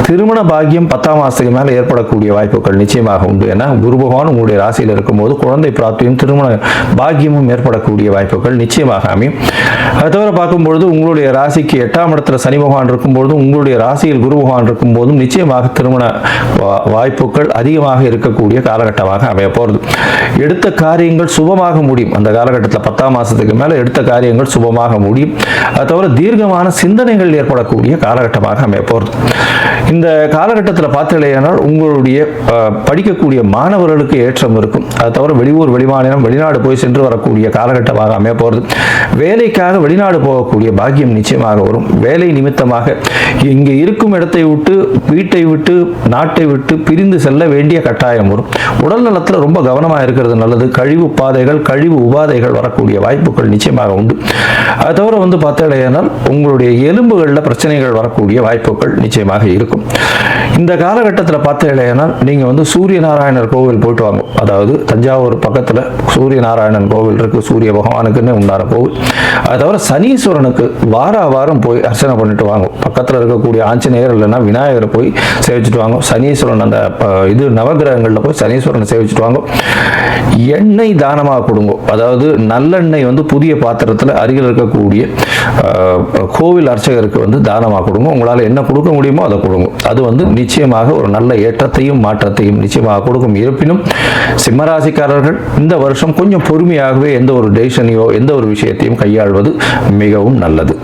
திருமண பாக்கியம் 10ஆம் மாசத்துக்கு மேலே ஏற்படக்கூடிய வாய்ப்புகள் நிச்சயமாக உண்டு. ஏன்னா குரு பகவான் உங்களுடைய ராசியில் இருக்கும்போது குழந்தை பிராப்தியும் திருமண பாக்கியமும் ஏற்படக்கூடிய வாய்ப்புகள் நிச்சயமாக அமையும். அது தவிர பார்க்கும்பொழுது உங்களுடைய ராசிக்கு 8ஆம் இடத்துல சனி பகவான் இருக்கும்போது உங்களுடைய ராசியில் குரு பகவான் இருக்கும்போதும் நிச்சயமாக திருமண வாய்ப்புகள் அதிகமாக இருக்கக்கூடிய காலகட்டமாக அமைய போகிறது. எடுத்த காரியங்கள் சுபமாக முடியும். அந்த காலகட்டத்தில் 10ஆம் மாசத்துக்கு மேலே எடுத்த காரியங்கள் சுபமாக முடியும். அது தவிர தீர்க்கமான சிந்தனைகள் ஏற்படக்கூடிய காலகட்டமாக அமைய போகிறது. இந்த காலகட்டத்தில் பார்த்தீங்கன்னா உங்களுடைய படிக்கக்கூடிய மாணவர்களுக்கு ஏற்றம் இருக்கும். அது தவிர வெளியூர் வெளிமாநிலம் வெளிநாடு போய் சென்று வரக்கூடிய காலகட்டமாக அமைய போகிறது. வேலைக்காக வெளிநாடு போகக்கூடிய பாக்கியம் நிச்சயமாக வரும். வேலை நிமித்தமாக இங்கே இருக்கும் இடத்தை விட்டு வீட்டை விட்டு நாட்டை விட்டு பிரிந்து செல்ல வேண்டிய கட்டாயம் வரும். உடல் நலத்தில் ரொம்ப கவனமாக இருக்கிறது நல்லது. கழிவு பாதைகள் கழிவு உபாதைகள் வரக்கூடிய வாய்ப்புகள் நிச்சயமாக உண்டு. அது தவிர பார்த்தீங்கன்னா உங்களுடைய எலும்புகளில் பிரச்சனைகள் வரக்கூடிய வாய்ப்புகள் நிச்சயமாக இருக்கும். இந்த காலகட்டத்தில் பார்த்தீங்கன்னா நீங்கள் சூரிய நாராயணர் கோவில் போயிட்டு வாங்க. அதாவது தஞ்சாவூர் பக்கத்தில் சூரிய நாராயணன் கோவில் இருக்கு. சூரிய பகவானுக்குன்னு உண்டான கோவில். அது தவிர சனீஸ்வரனுக்கு வாரம் போய் அர்ச்சனை பண்ணிட்டு வாங்க. பக்கத்தில் இருக்கக்கூடிய ஆஞ்சநேயர் இல்லைன்னா விநாயகரை போய் சேவிச்சுட்டு வாங்க. சனீஸ்வரன் அந்த நவகிரகங்களில் போய் சனீஸ்வரனை சேவிச்சுட்டு வாங்க. எண்ணெய் தானமாக கொடுங்க. அதாவது நல்லெண்ணெய் புதிய பாத்திரத்தில் அருகில் இருக்கக்கூடிய கோவில் அர்ச்சகருக்கு தானமாக கொடுங்க. உங்களால் என்ன கொடுக்க முடியுமோ அதை கொடுங்க. அது நிச்சயமாக ஒரு நல்ல ஏற்றத்தையும் மாற்றத்தையும் நிச்சயமாக கொடுக்கும். இருப்பினும் சிம்மராசிக்காரர்கள் இந்த வருஷம் கொஞ்சம் பொறுமையாகவே எந்த ஒரு டெசிஷனையோ எந்த ஒரு விஷயத்தையும் கையாள்வது மிகவும் நல்லது.